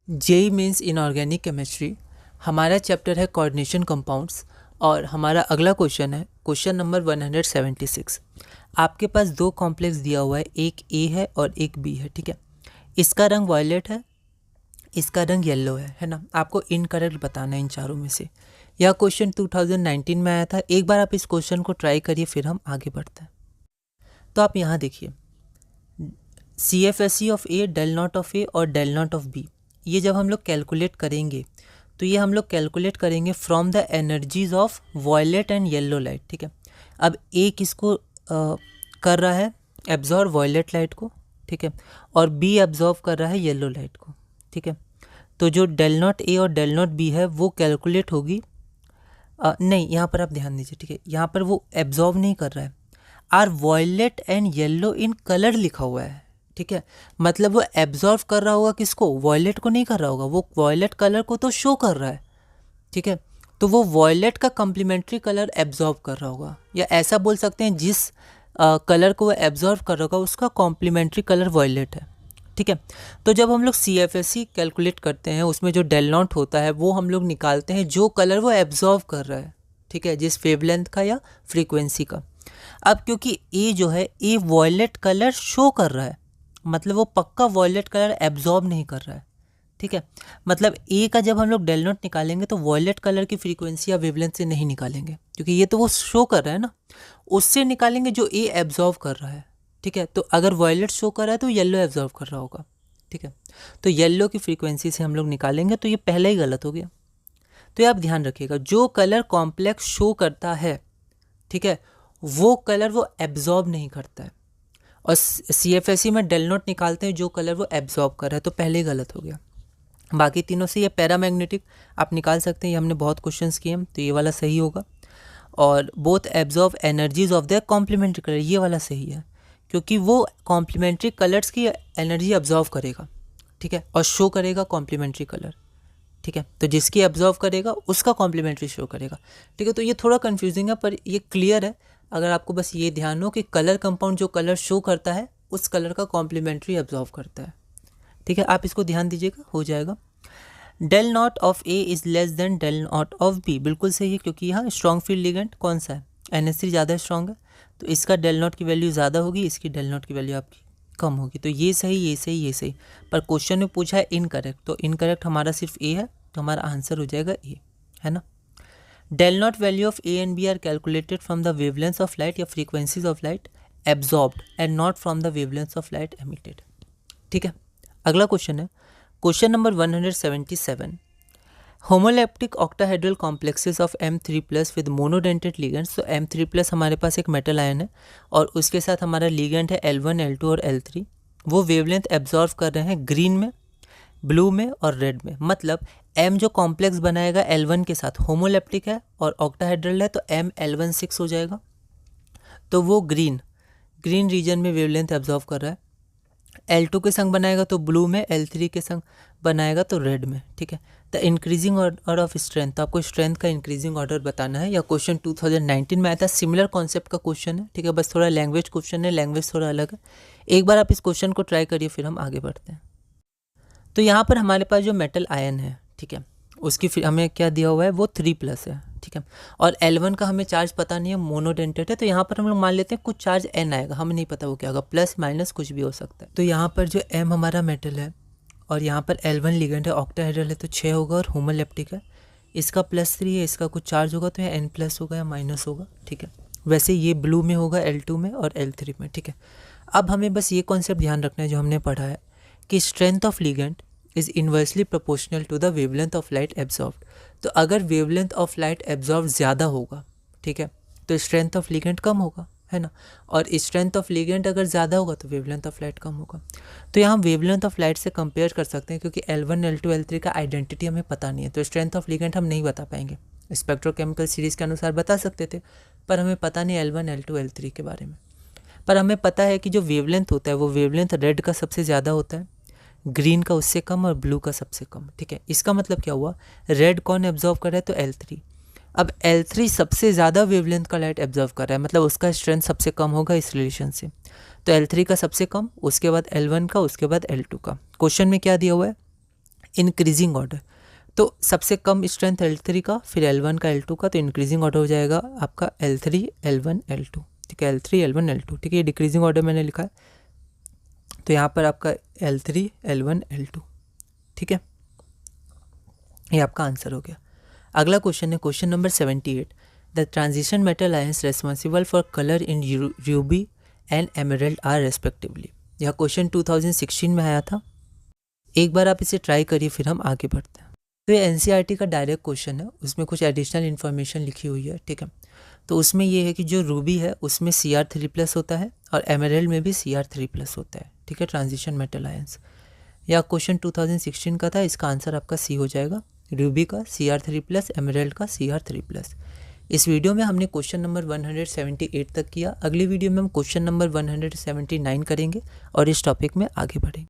JEE mains inorganic chemistry. हमारा chapter है coordination compounds और हमारा अगला क्वेश्चन है क्वेश्चन नंबर 176। आपके पास दो कॉम्प्लेक्स दिया हुआ है, एक ए है और एक बी है, ठीक है। इसका रंग वायलेट है, इसका रंग येलो है ना। आपको इनकरेक्ट बताना है इन चारों में से। यह क्वेश्चन 2019 में आया था। एक बार आप इस क्वेश्चन को ट्राई करिए, फिर हम आगे बढ़ते हैं। तो आप यहाँ देखिए, CFSE of A, del naught of A और डेल नॉट ऑफ बी, ये जब हम लोग कैलकुलेट करेंगे तो ये हम लोग कैलकुलेट करेंगे from the energies of violet and yellow light, ठीक है। अब ए किसको कर रहा है, एब्जॉर्व वॉयलेट लाइट को, ठीक है, और बी एब्जॉर्व कर रहा है येलो लाइट को, ठीक है। तो जो डेल नॉट ए और डेल नॉट बी है वो कैलकुलेट होगी, नहीं यहाँ पर आप ध्यान दीजिए, ठीक है, यहाँ पर वो एब्जॉर्व नहीं कर रहा है, are violet and yellow in colour लिखा हुआ है, ठीक है। मतलब वो एब्जॉर्व कर रहा होगा किसको, वॉयलेट को नहीं कर रहा होगा, वो वॉयलेट कलर को तो शो कर रहा है, ठीक है। तो वो वॉयलेट का कम्प्लीमेंट्री कलर एब्जॉर्व कर रहा होगा, या ऐसा बोल सकते हैं जिस कलर को वो एब्जॉर्व कर रहा होगा उसका कॉम्प्लीमेंट्री कलर वॉयलेट है, ठीक है। तो जब हम लोग CFSE कैलकुलेट करते हैं उसमें जो डेल नॉट होता है वो हम लोग निकालते हैं जो कलर वो एब्जॉर्व कर रहा है, ठीक है, जिस वेवलेंथ का या फ्रीक्वेंसी का। अब क्योंकि ए जो है, ए वॉयलेट कलर शो कर रहा है, मतलब वो पक्का वॉयलेट कलर एब्जॉर्ब नहीं कर रहा है, ठीक है। मतलब ए का जब हम लोग डेल नॉट निकालेंगे तो वॉयलेट कलर की फ्रीक्वेंसी या वेवलेंथ से नहीं निकालेंगे, क्योंकि ये तो वो शो कर रहा है ना, उससे निकालेंगे जो ए एब्जॉर्व कर रहा है, ठीक है। तो अगर वॉयलेट शो कर रहा है तो येलो एब्जॉर्व कर रहा होगा, ठीक है। तो येलो की फ्रीक्वेंसी से हम लोग निकालेंगे, तो ये पहले ही गलत हो गया। तो ये आप ध्यान रखिएगा, जो कलर कॉम्प्लेक्स शो करता है, ठीक है, वो कलर वो एब्जॉर्ब नहीं करता है। और CFSE में डेल नॉट निकालते हैं जो कलर वो एब्जॉर्ब कर रहा है, तो पहले ही गलत हो गया। बाकी तीनों से ये पैरामैग्नेटिक आप निकाल सकते हैं, ये हमने बहुत क्वेश्चंस किए हैं, तो ये वाला सही होगा। और both absorb energies of the complementary colour, ये वाला सही है, क्योंकि वो कॉम्प्लीमेंट्री कलर्स की एनर्जी एब्जॉर्व करेगा, ठीक है, और शो करेगा कॉम्प्लीमेंट्री कलर, ठीक है। तो जिसकी एब्जॉर्व करेगा उसका कॉम्प्लीमेंट्री शो करेगा, ठीक है। तो ये थोड़ा कंफ्यूजिंग है पर ये क्लियर है। अगर आपको बस ये ध्यान हो कि कलर कंपाउंड जो कलर शो करता है उस कलर का कॉम्प्लीमेंट्री एब्जॉर्व करता है, ठीक है। आप इसको ध्यान दीजिएगा, हो जाएगा। Del naught of a is less than del naught of b, बिल्कुल सही है, क्योंकि यहाँ स्ट्रॉन्ग फील्ड लिगेंड कौन सा है, NH3 ज़्यादा स्ट्रॉन्ग है, तो इसका डेल नॉट की वैल्यू ज़्यादा होगी, इसकी डेल नॉट की वैल्यू आपकी कम होगी। तो ये सही, ये सही, ये सही, पर क्वेश्चन में पूछा है इनकरेक्ट, तो इनकरेक्ट हमारा सिर्फ ए है, तो हमारा आंसर हो जाएगा ए, है ना। Del naught value of A and B are calculated from the wavelength of light या frequencies of light absorbed and not from the wavelength of light emitted, ठीक है। अगला क्वेश्चन है question number 177। Homoleptic octahedral complexes of M3+ with monodentate ligands. तो M3+ हमारे पास एक metal ion है और उसके साथ हमारा लिगेंड है L1, L2 और L3। वो वेवलेंथ एब्जॉर्व कर रहे हैं ग्रीन में, ब्लू में और रेड में। मतलब M जो कॉम्प्लेक्स बनाएगा L1 के साथ होमोलैप्टिक है और ऑक्टाहेड्रल है, तो ML16 हो जाएगा। तो वो ग्रीन रीजन में वेवलेंथ एब्जॉर्व कर रहा है। L2 के संग बनाएगा तो ब्लू में, L3 के संग बनाएगा तो रेड में, ठीक है। The increasing order of strength, तो आपको स्ट्रेंथ का इंक्रीजिंग ऑर्डर बताना है। यह क्वेश्चन 2019 में आया था, सिमिलर कॉन्सेप्ट का क्वेश्चन है, ठीक है, बस थोड़ा लैंग्वेज क्वेश्चन है, लैंग्वेज थोड़ा अलग है। एक बार आप इस क्वेश्चन को ट्राई करिए, फिर हम आगे बढ़ते हैं। तो यहाँ पर हमारे पास जो मेटल आयन है, ठीक है, उसकी फिर हमें क्या दिया हुआ है, वो 3+ है, ठीक है। और L1 का हमें चार्ज पता नहीं है, मोनोडेंटेड है, तो यहाँ पर हम लोग मान लेते हैं कुछ चार्ज N आएगा, हमें नहीं पता वो क्या होगा, प्लस माइनस कुछ भी हो सकता है। तो यहाँ पर जो M हमारा मेटल है और यहाँ पर L1 लिगेंड है, ऑक्टाहेड्रल है, तो 6 होगा और होमोलैप्टिक है, इसका +3 है, इसका कुछ चार्ज होगा तो यहाँ N+ होगा या माइनस होगा, ठीक है। वैसे ये ब्लू में होगा L2 में और L3 में, ठीक है। अब हमें बस ये कॉन्सेप्ट ध्यान रखना है जो हमने पढ़ा है कि strength of ligand is inversely proportional to the wavelength of light absorbed. तो अगर वेवलेंथ ऑफ लाइट एब्जॉर्ब ज़्यादा होगा, ठीक है, तो स्ट्रेंथ ऑफ लिगेंड कम होगा, है ना। और स्ट्रेंथ ऑफ लिगेंड अगर ज़्यादा होगा तो वेवलेंथ ऑफ लाइट कम होगा। तो यहाँ हम वेवलेंथ ऑफ लाइट से कंपेयर कर सकते हैं, क्योंकि L1, L2, L3 का आइडेंटिटी हमें पता नहीं है, तो स्ट्रेंथ ऑफ लिगेंड हम नहीं बता पाएंगे। स्पेक्ट्रोकेमिकल सीरीज़ के अनुसार बता सकते थे, पर हमें पता नहीं L1, L2, L3 के बारे में। पर हमें पता है कि जो वेवलेंथ होता है वो वेवलेंथ रेड का सबसे ज़्यादा होता है, ग्रीन का उससे कम और ब्लू का सबसे कम, ठीक है। इसका मतलब क्या हुआ, रेड कौन एब्जॉर्व कर रहा है, तो L3। अब L3 सबसे ज़्यादा वेवलेंथ का लाइट एब्जॉर्व कर रहा है, मतलब उसका स्ट्रेंथ सबसे कम होगा इस रिलेशन से। तो L3 का सबसे कम, उसके बाद L1 का, उसके बाद L2 का। क्वेश्चन में क्या दिया हुआ है, इंक्रीजिंग ऑर्डर, तो सबसे कम स्ट्रेंथ L3 का, फिर L1 का, L2 का, तो इंक्रीजिंग ऑर्डर हो जाएगा आपका L3 L1 L2, ठीक है, L3 L1 L2, ठीक है, ये डिक्रीजिंग ऑर्डर मैंने लिखा है, तो यहाँ पर आपका L3 L1 L2, ठीक है, ये आपका आंसर हो गया। अगला क्वेश्चन है question number 78, the transition metal ions responsible for colour in ruby and emerald are respectively. यह क्वेश्चन 2016 में आया था, एक बार आप इसे ट्राई करिए फिर हम आगे बढ़ते हैं। तो ये NCERT का डायरेक्ट क्वेश्चन है, उसमें कुछ एडिशनल इन्फॉर्मेशन लिखी हुई है, ठीक है। तो उसमें ये है कि जो रूबी है उसमें Cr3+ होता है और एमराल्ड में भी Cr3+ होता है, ठीक है, ट्रांजिशन मेटल आयंस। यह क्वेश्चन 2016 का था, इसका आंसर आपका सी हो जाएगा, रूबी का Cr3+, एमराल्ड का Cr3+। इस वीडियो में हमने क्वेश्चन नंबर 178 तक किया। अगली वीडियो में हम क्वेश्चन नंबर 179 करेंगे और इस टॉपिक में आगे बढ़ेंगे।